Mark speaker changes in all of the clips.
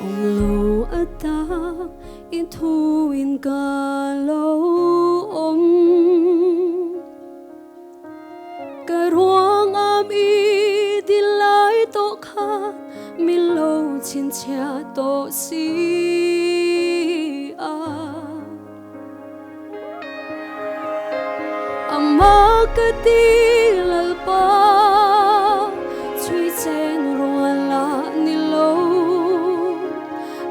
Speaker 1: ông lâu ở ta in thu in cả lâu ông cái ruộng am y đi lại tổ khát mi lâu trên cha tổ si ama cái ti lal pa chui chen ruộng la ni lâu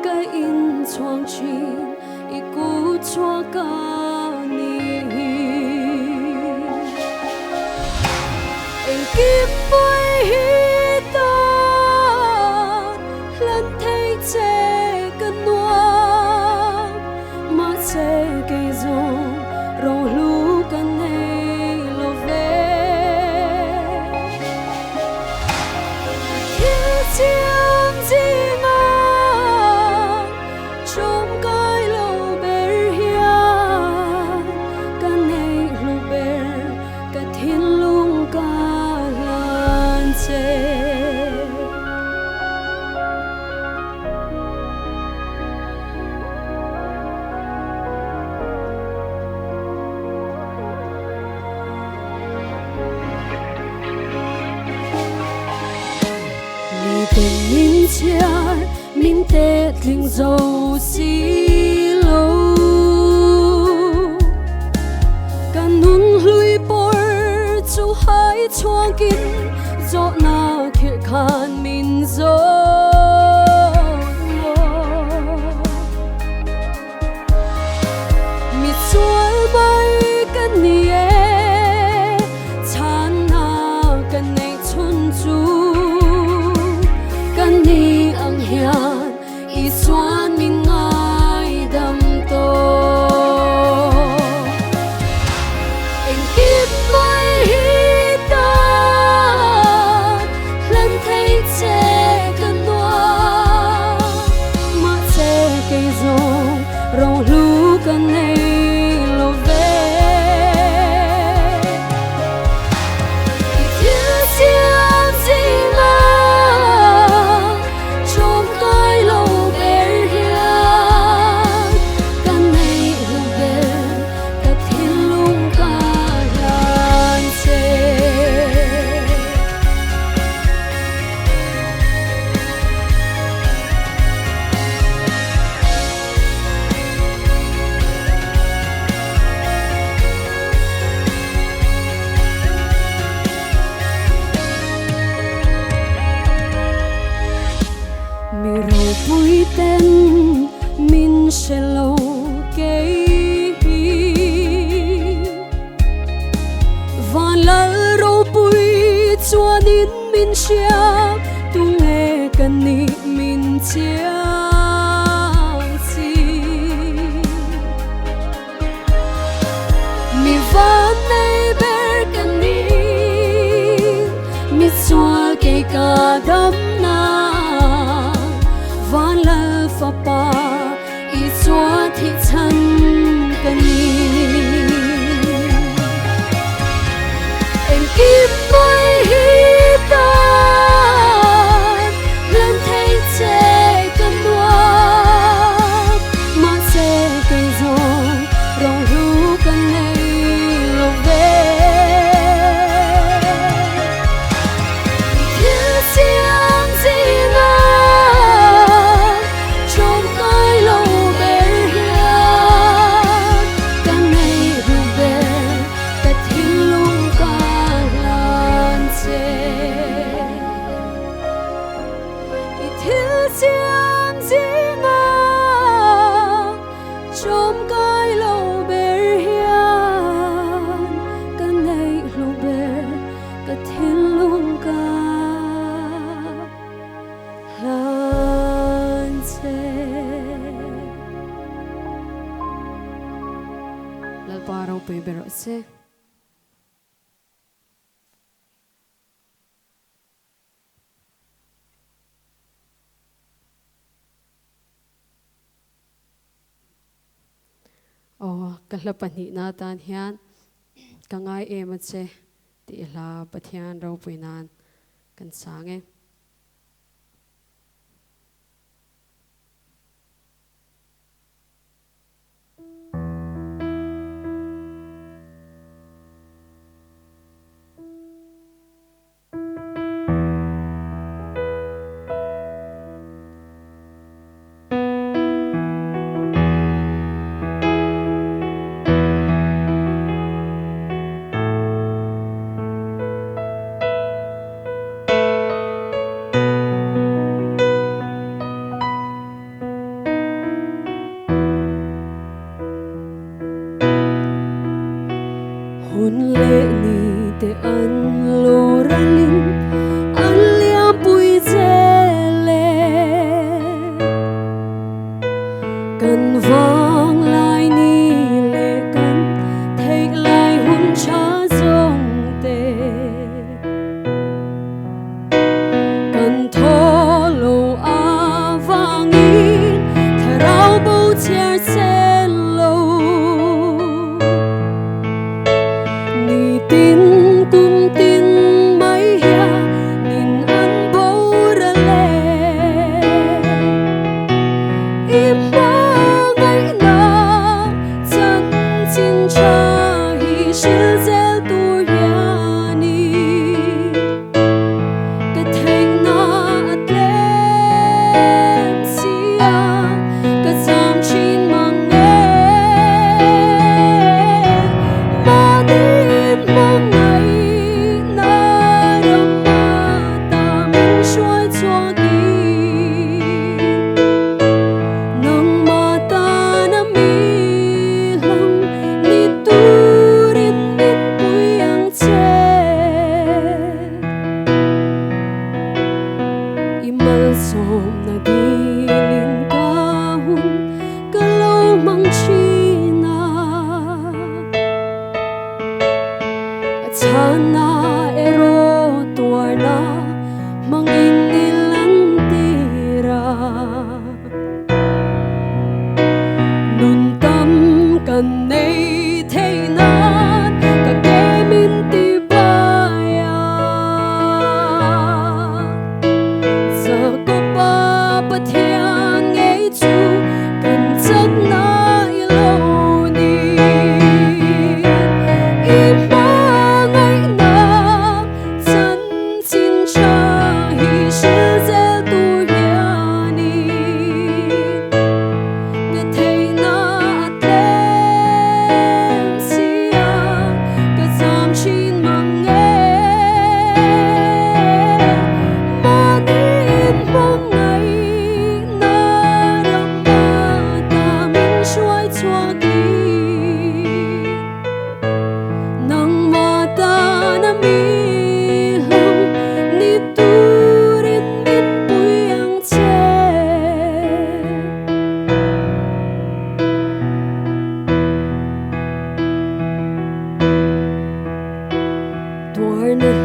Speaker 1: cái in chuang chin i cu chua ca ni em kim bôi hi ta lần thấy che cần noa mà che cây rong rong lu cần hay lo về thiên chiêm gì mà trong cái lâu bể hiền cần hay lo bể cái thiên lung cả lan che tình min chiar min tết linh dầu xí lâu can nun lui bor chu hai chuang kín gió na khir khan min gió mi chual bay kan nie chan na kan nei chun chu ni ang hian i xuan min ngai dam to em kim mai hi ta lần thấy che cần noa mà che cây rong rong lu cần hay lo về thiếu xiêm gì mà vui tên min sẽ lâu cây và lỡ râu bụi chua nín min chia tu nghe cần ni min chia mi van này ber cần ni mi chua cây cả đâm na van la fa pa i chua thi chan kan ni em kim mai hi ta lần thấy che cần noa mà che cây rong rong ru kan hay lo về thiếu xiêm gì mà lalparaw pibero se kalapani na tan hian kangai emache ti la pathian ro puinan kan sange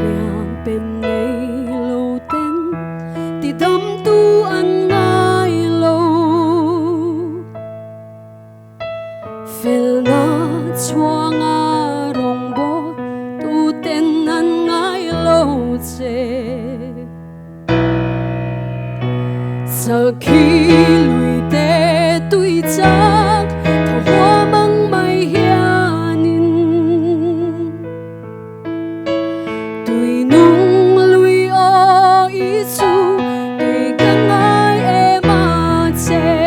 Speaker 1: 亮bên你路燈，跌抌都恩愛路，Phil na chua nga rong bo tu tên anh ai lâu chê giờ khi lùi tê tuy chắc thảo hoa măng mây hiền tuy nung lùi ô ý chu để căng ai em mà chê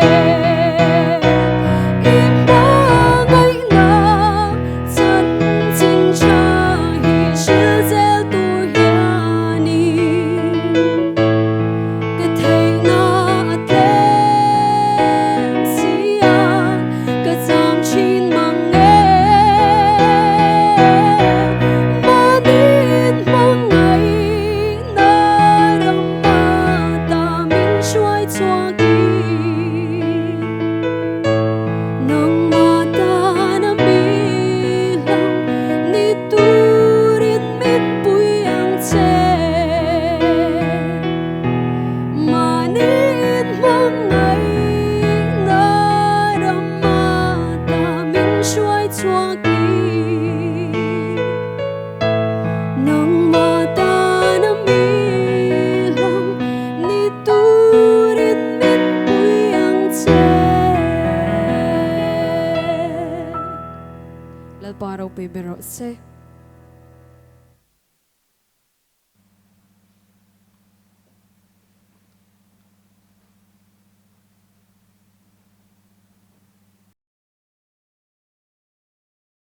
Speaker 1: em đã ngay na chân chính cha hi sư gieo tu hiền cái thầy na Parau pe bero se